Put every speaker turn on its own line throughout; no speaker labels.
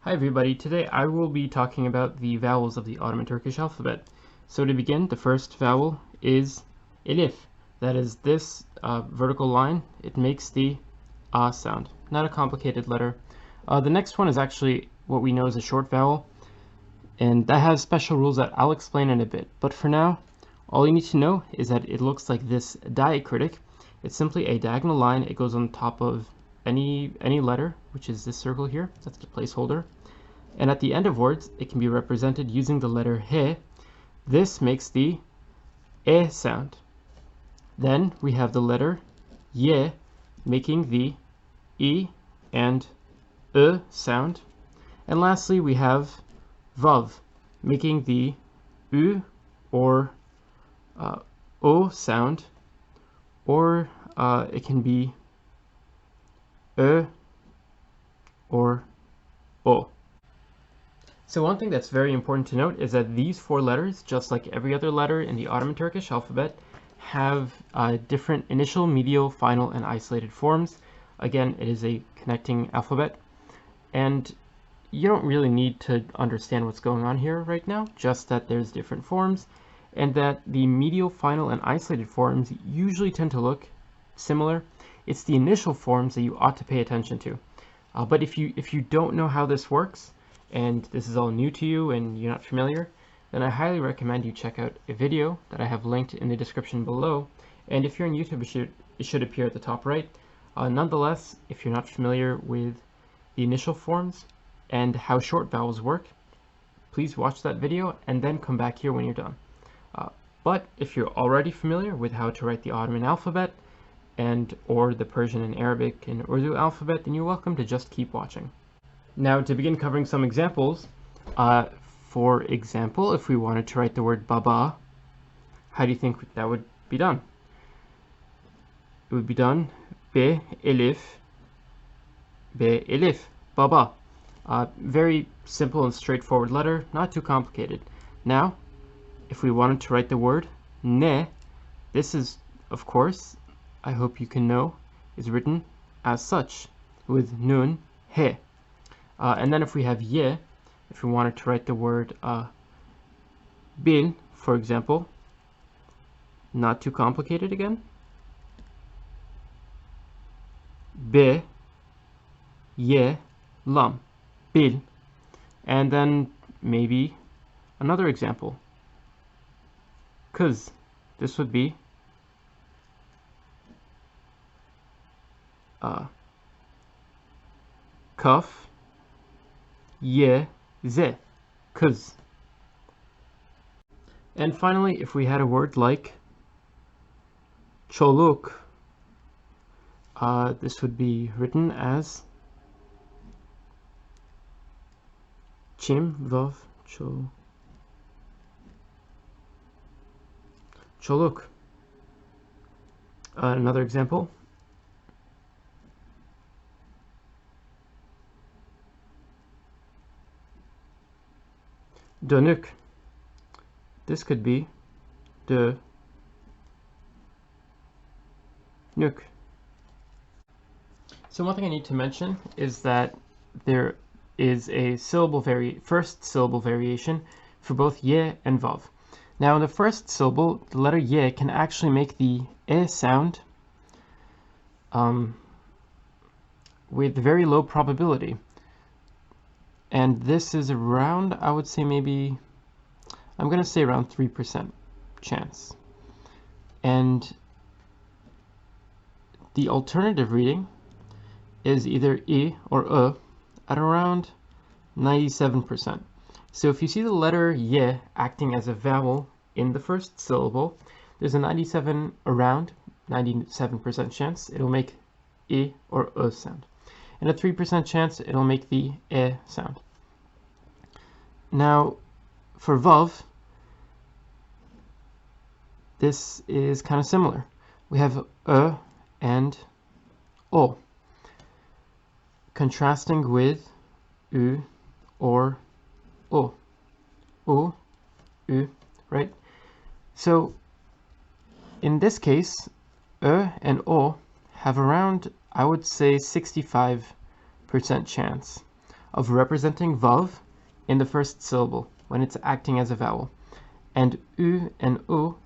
Hi everybody, today I will be talking about the vowels of the Ottoman Turkish alphabet. So to begin, the first vowel is elif. That is this vertical line. It makes the A sound. Not a complicated letter. The next one is actually what we know as a short vowel, and that has special rules that I'll explain in a bit. But for now, all you need to know is that it looks like this diacritic. It's simply a diagonal line. It goes on top of any letter, which is this circle here. That's the placeholder. And at the end of words, it can be represented using the letter he. This makes the e sound. Then we have the letter ye, making the e and e sound. And lastly, we have vav, making the u or o sound, or it can be e or o. So one thing that's very important to note is that these four letters, just like every other letter in the Ottoman Turkish alphabet, have different initial, medial, final, and isolated forms. Again, it is a connecting alphabet, and you don't really need to understand what's going on here right now, just that there's different forms, and that the medial, final, and isolated forms usually tend to look similar. It's the initial forms that you ought to pay attention to. But if you don't know how this works, and this is all new to you and you're not familiar, then I highly recommend you check out a video that I have linked in the description below. And if you're on YouTube, it should appear at the top right. Nonetheless, if you're not familiar with the initial forms and how short vowels work, please watch that video and then come back here when you're done. But if you're already familiar with how to write the Ottoman alphabet or the Persian and Arabic and Urdu alphabet, then you're welcome to just keep watching. Now, to begin covering some examples, for example, if we wanted to write the word baba, how do you think that would be done? It would be done be elif, baba. Very simple and straightforward letter, not too complicated. Now, if we wanted to write the word ne, this is, of course, I hope you can know, is written as such, with nun, he. And then if we have ye, if we wanted to write the word bil, for example, not too complicated again, be, ye, lam, bil. And then maybe another example, kız. This would be kaf, ye, ze, kız. And finally, if we had a word like çoluk, this would be written as çim, vav, çoluk. Another example. Dönük. This could be dönük. So one thing I need to mention is that there is a first syllable variation for both ye and vav. Now in the first syllable, the letter ye can actually make the e sound with very low probability. And this is around, I would say maybe, I'm going to say around 3% chance. And the alternative reading is either I or at around 97%. So if you see the letter ye acting as a vowel in the first syllable, there's around 97% chance it'll make I or sound. And a 3% chance it'll make the e sound. Now, for vav, this is kind of similar. We have and o, contrasting with u or o. U, right? So, in this case, and o have around, I would say, 65% chance of representing vav in the first syllable when it's acting as a vowel, and u and u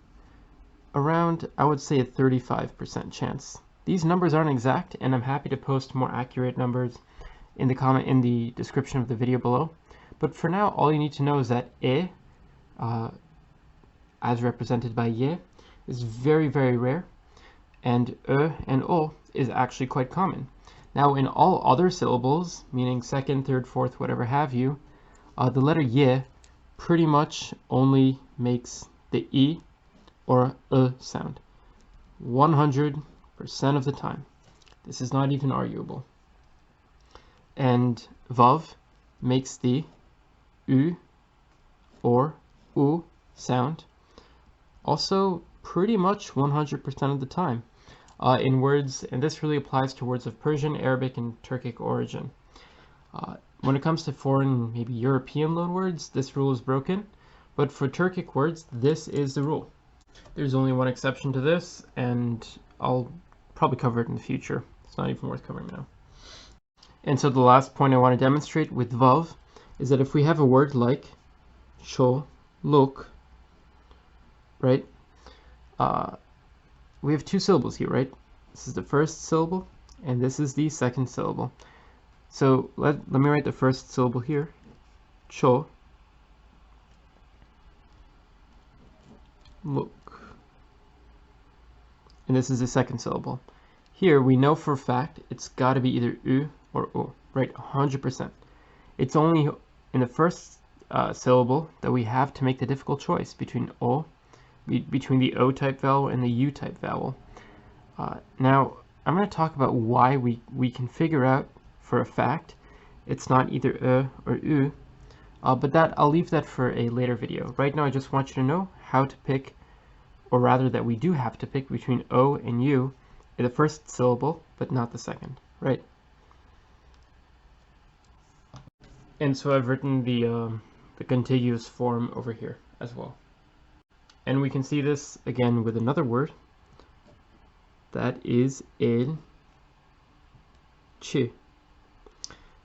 around, I would say, a 35% chance. These numbers aren't exact, and I'm happy to post more accurate numbers in the description of the video below. But for now, all you need to know is that e, as represented by ye, is very, very rare, and and o is actually quite common. Now, in all other syllables, meaning second, third, fourth, whatever have you, the letter ye pretty much only makes the e or sound 100% of the time. This is not even arguable. And vav makes the u or u sound also pretty much 100% of the time in words, and this really applies to words of Persian, Arabic, and Turkic origin. When it comes to foreign, maybe European loanwords, this rule is broken, but for Turkic words, this is the rule. There's only one exception to this, and I'll probably cover it in the future. It's not even worth covering now. And so the last point I want to demonstrate with vav is that if we have a word like cho, look, right? We have two syllables here, right? This is the first syllable, and this is the second syllable. So let me write the first syllable here, cho, look. And this is the second syllable. Here we know for a fact it's got to be either u or o, right? 100%. It's only in the first syllable that we have to make the difficult choice between between the o type vowel and the u type vowel. Now I'm going to talk about why we can figure out for a fact it's not either or u, but I'll leave that for a later video. Right now I just want you to know how to pick, or rather that we do have to pick between o and u in the first syllable, but not the second, right? And so I've written the contiguous form over here as well. And we can see this again with another word, that is el, chi.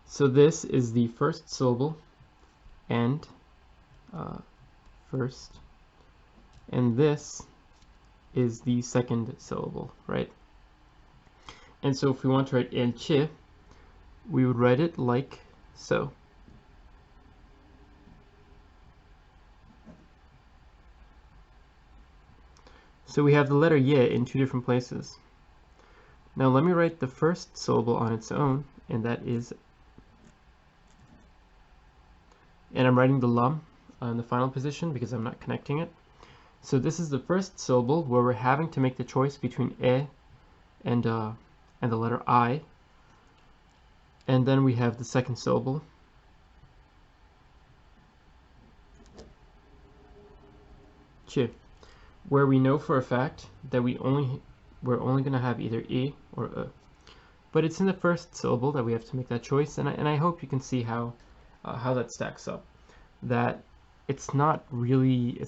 So this is the first syllable, and first, and this is the second syllable, right? And so if we want to write el chi, we would write it like so. So we have the letter ye in two different places. Now let me write the first syllable on its own, and that is, and I'm writing the lam in the final position because I'm not connecting it. So this is the first syllable where we're having to make the choice between e and the letter I. And then we have the second syllable, chi, where we know for a fact that we're only going to have either e or e. But it's in the first syllable that we have to make that choice, and I hope you can see how that stacks up. That it's not really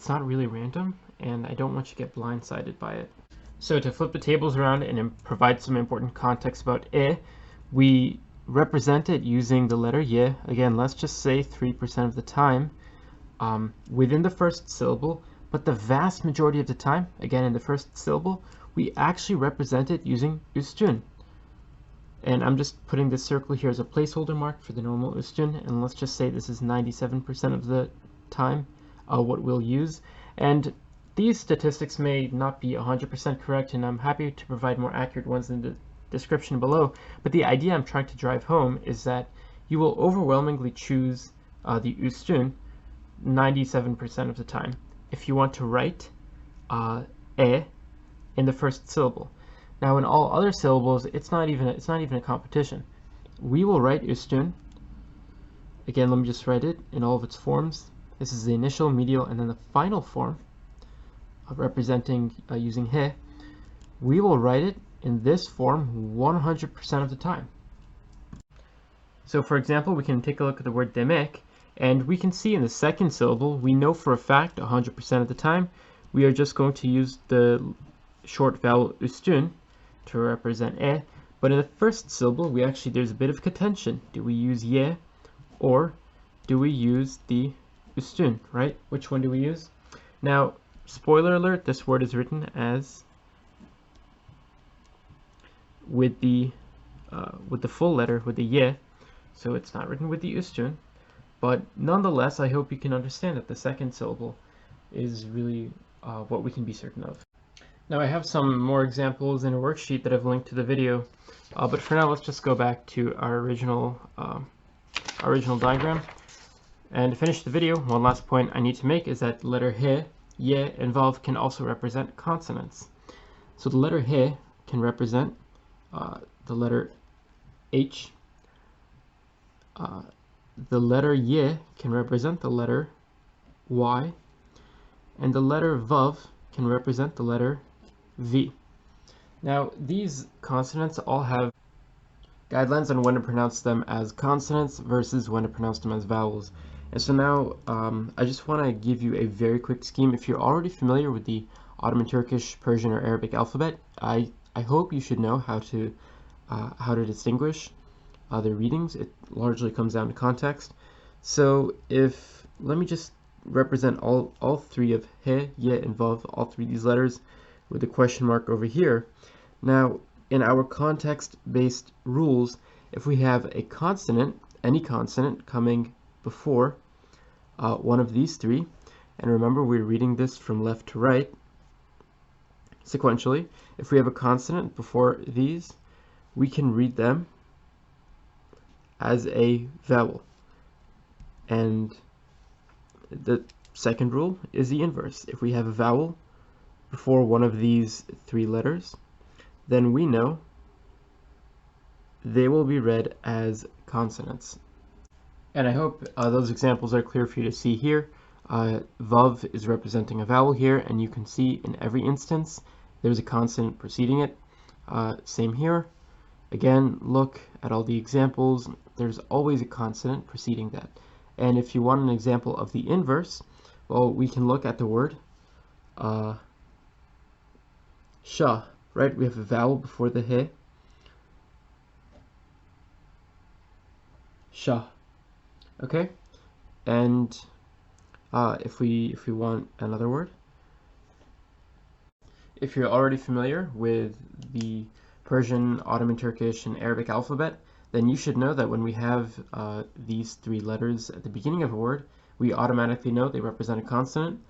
random, and I don't want you to get blindsided by it. So to flip the tables around and provide some important context about e, we represent it using the letter ye. Again, let's just say 3% of the time within the first syllable, but the vast majority of the time, again in the first syllable, we actually represent it using üstün. And I'm just putting this circle here as a placeholder mark for the normal üstün, and let's just say this is 97% of the time what we'll use. And these statistics may not be 100% correct, and I'm happy to provide more accurate ones in the description below, but the idea I'm trying to drive home is that you will overwhelmingly choose the üstün 97% of the time if you want to write e in the first syllable. Now in all other syllables, it's not even a competition. We will write üstün. Again, let me just write it in all of its forms. This is the initial, medial, and then the final form of representing using he. We will write it in this form 100% of the time. So for example, we can take a look at the word demek, and we can see in the second syllable, we know for a fact 100% of the time, we are just going to use the short vowel üstün to represent e, but in the first syllable, there's a bit of contention. Do we use ye or do we use the üstün, right? Which one do we use? Now, spoiler alert, this word is written as with the full letter, with the ye, so it's not written with the üstün. But nonetheless, I hope you can understand that the second syllable is really what we can be certain of. Now I have some more examples in a worksheet that I've linked to the video, but for now let's just go back to our original diagram. And to finish the video, one last point I need to make is that the letter he, ye, and vav can also represent consonants. So the letter he can represent the letter H, the letter ye can represent the letter Y, and the letter vav can represent the letter V. Now, these consonants all have guidelines on when to pronounce them as consonants versus when to pronounce them as vowels. And so now, I just want to give you a very quick scheme. If you're already familiar with the Ottoman Turkish, Persian, or Arabic alphabet, I hope you should know how to distinguish their readings. It largely comes down to context. So let me just represent all three of he, ye, and vav, all three of these letters with the question mark over here. Now, in our context-based rules, if we have a consonant, any consonant coming before one of these three, and remember we're reading this from left to right sequentially, if we have a consonant before these, we can read them as a vowel. And the second rule is the inverse. If we have a vowel before one of these three letters, then we know they will be read as consonants. And I hope those examples are clear for you to see here. Vav is representing a vowel here, and you can see in every instance there's a consonant preceding it. Same here. Again, look at all the examples. There's always a consonant preceding that. And if you want an example of the inverse, well, we can look at the word sha, right? We have a vowel before the he. Sha. Okay? And if we want another word, if you're already familiar with the Persian, Ottoman Turkish, and Arabic alphabet, then you should know that when we have these three letters at the beginning of a word, we automatically know they represent a consonant.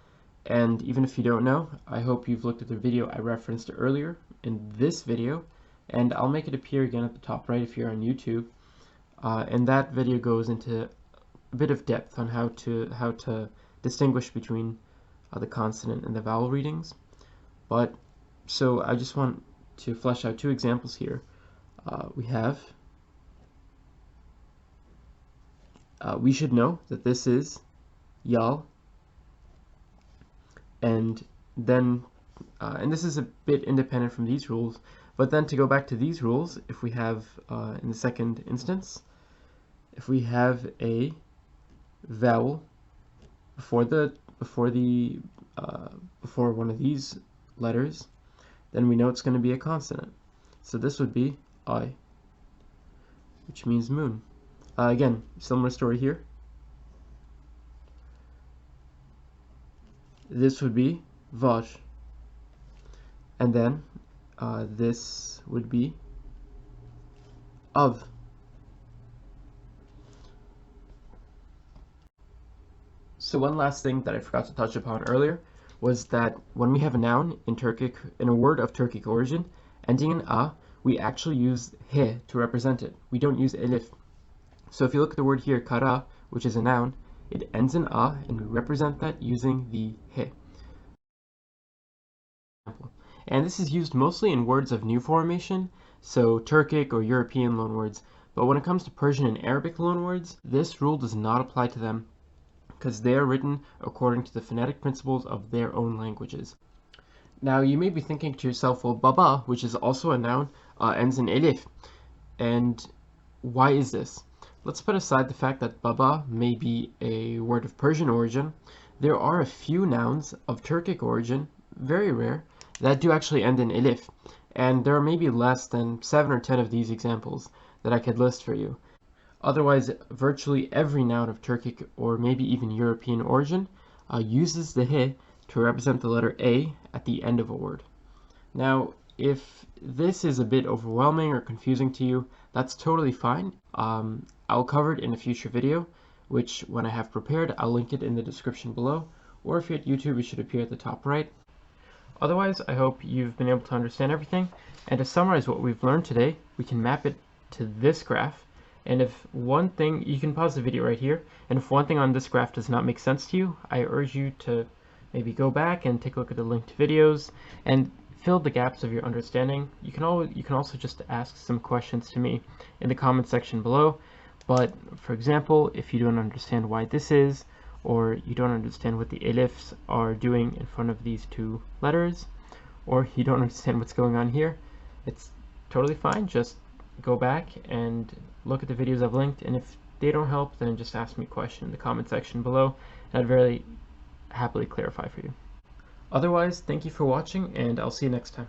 And even if you don't know, I hope you've looked at the video I referenced earlier in this video, and I'll make it appear again at the top right if you're on YouTube. And that video goes into a bit of depth on how to distinguish between the consonant and the vowel readings. But so I just want to flesh out two examples here. We should know that this is yal, and then and this is a bit independent from these rules, but then to go back to these rules, if we have in the second instance, if we have a vowel before one of these letters, then we know it's going to be a consonant. So this would be I, which means moon. Again, similar story here. This would be vaj, and then this would be of. So one last thing that I forgot to touch upon earlier was that when we have a noun in Turkic, in a word of Turkic origin, ending in a, we actually use he to represent it. We don't use elif. So if you look at the word here, kara, which is a noun, it ends in a, and we represent that using the he. And this is used mostly in words of new formation, so Turkic or European loanwords. But when it comes to Persian and Arabic loanwords, this rule does not apply to them, because they are written according to the phonetic principles of their own languages. Now you may be thinking to yourself, well, baba, which is also a noun, ends in elif. And why is this? Let's put aside the fact that baba may be a word of Persian origin. There are a few nouns of Turkic origin, very rare, that do actually end in elif. And there are maybe less than 7 or 10 of these examples that I could list for you. Otherwise, virtually every noun of Turkic or maybe even European origin uses the he to represent the letter A at the end of a word. Now, if this is a bit overwhelming or confusing to you, that's totally fine. I'll cover it in a future video, which when I have prepared, I'll link it in the description below, or if you're at YouTube, it should appear at the top right. Otherwise, I hope you've been able to understand everything, and to summarize what we've learned today, we can map it to this graph, and if one thing, you can pause the video right here, and if one thing on this graph does not make sense to you, I urge you to maybe go back and take a look at the linked videos, and fill the gaps of your understanding. You can also just ask some questions to me in the comment section below. But for example, if you don't understand why this is, or you don't understand what the elifs are doing in front of these two letters, or you don't understand what's going on here, it's totally fine. Just go back and look at the videos I've linked, and if they don't help, then just ask me a question in the comment section below, and I'd very happily clarify for you. Otherwise, thank you for watching, and I'll see you next time.